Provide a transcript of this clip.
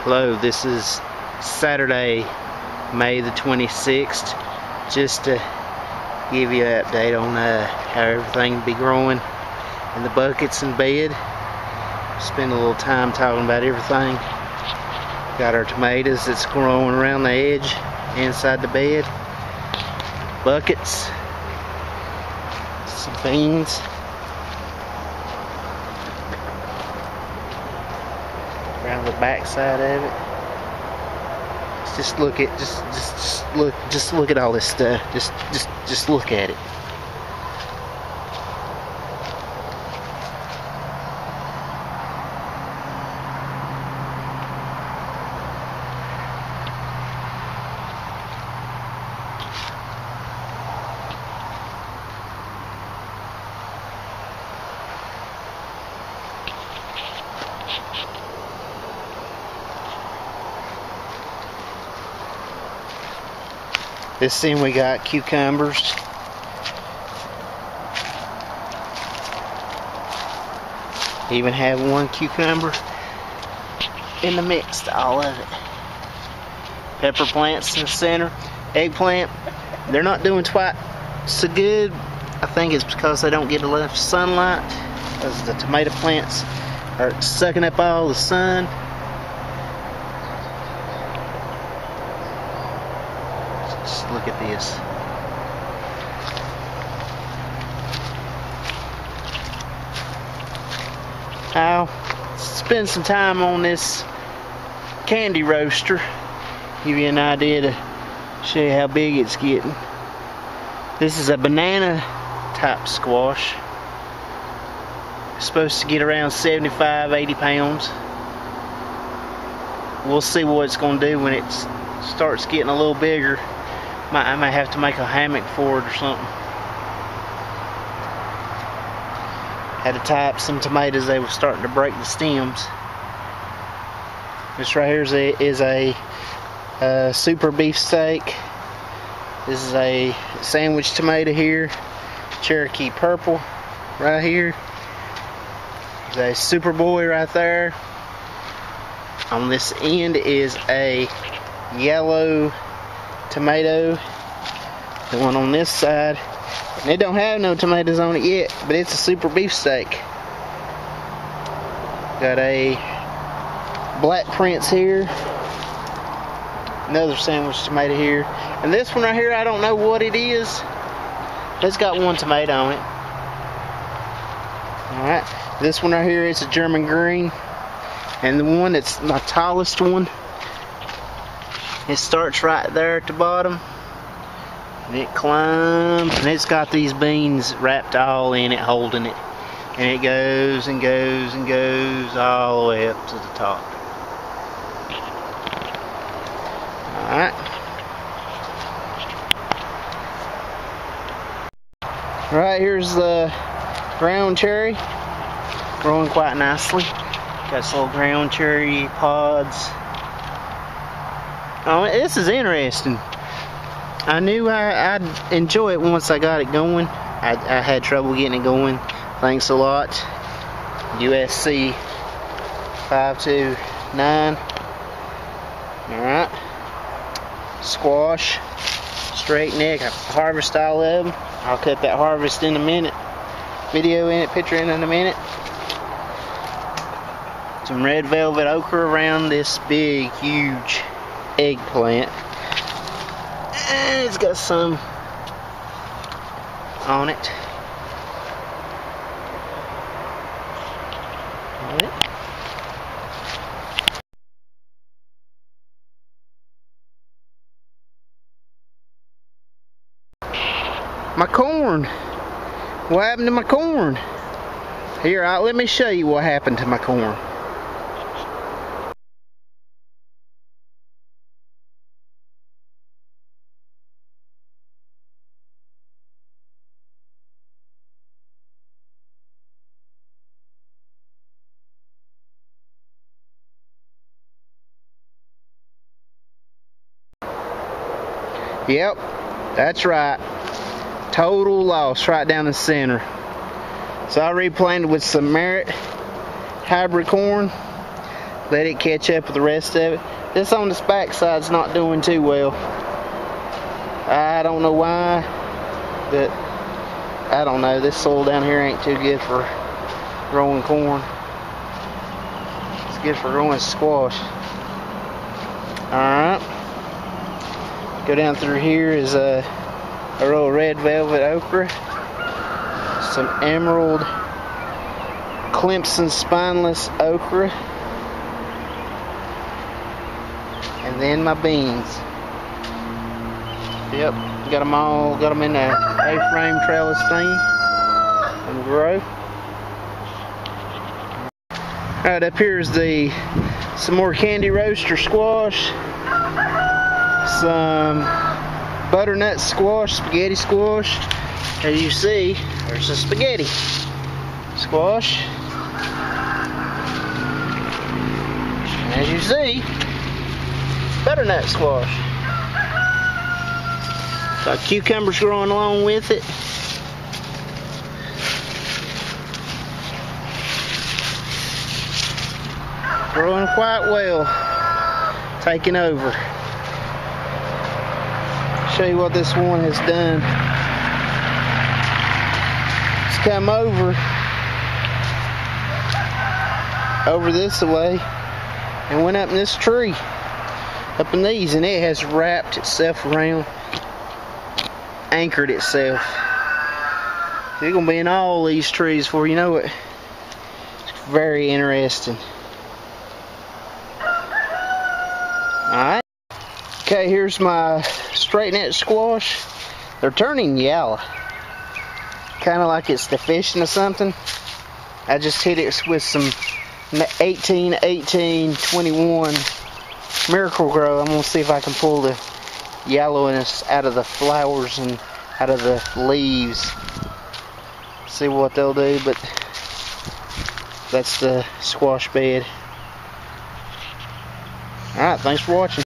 Hello, this is Saturday, May the 26th. Just to give you an update on how everything will be growing in the buckets and bed. Spend a little time talking about everything. Got our tomatoes that's growing around the edge, inside the bed. Buckets. Some beans. Around the back side of it. Just look at just look at all this stuff. Just look at it. This end we got cucumbers. Even have one cucumber in the mix to all of it. Pepper plants in the center. Eggplant, they're not doing quite so good. I think it's because they don't get enough sunlight, because the tomato plants are sucking up all the sun. Just look at this. I'll spend some time on this candy roaster. Give you an idea to show you how big it's getting. This is a banana type squash. It's supposed to get around 75-80 pounds. We'll see what it's going to do when it starts getting a little bigger. I might have to make a hammock for it or something. Had to tie up some tomatoes. They were starting to break the stems. This right here is a super beefsteak. This is a sandwich tomato here. Cherokee purple right here. There's a super boy right there. On this end is a yellow tomato. The one on this side, and it don't have no tomatoes on it yet, but it's a super beefsteak. Got a black prince here. Another sandwich tomato here. And this one right here, I don't know what it is. It's got one tomato on it. Alright. This one right here is a German green. And the one that's my tallest one, it starts right there at the bottom. And it climbs, and it's got these beans wrapped all in it, holding it. And it goes and goes and goes all the way up to the top. Alright. Right, here's the ground cherry. Growing quite nicely. Got some little ground cherry pods. Oh, this is interesting. I knew I'd enjoy it once I got it going. I had trouble getting it going. Thanks a lot. USC 529. Alright. Squash. Straight neck. I harvest all of them. I'll cut that harvest in a minute. Video in it, picture in a minute. Some red velvet okra around this big, huge eggplant. And it's got some on it. My corn. What happened to my corn? Here, let me show you what happened to my corn. Yep, that's right. Total loss right down the center. So I replanted with some Merit hybrid corn. let it catch up with the rest of it. This on this back side's not doing too well. I don't know why, but I don't know. This soil down here ain't too good for growing corn. It's good for growing squash. Alright. Go down through here is a row of red velvet okra. Some emerald Clemson spineless okra. And then my beans. Yep, got them in a A-frame trellis thing and grow. Alright, up here is some more candy roaster squash, some butternut squash, spaghetti squash. As you see, there's a spaghetti squash. And as you see, butternut squash. Got cucumbers growing along with it. Growing quite well. Taking over. Show you what this one has done. It's come over this way and went up in this tree. Up in these, and it has wrapped itself around, anchored itself. It's gonna be in all these trees before you know it. It's very interesting. Alright. Okay, here's my straight net squash. They're turning yellow. Kinda like it's deficient of something. I just hit it with some 18-18-21 Miracle-Gro. I'm gonna see if I can pull the yellowness out of the flowers and out of the leaves. See what they'll do, but that's the squash bed. Alright, thanks for watching.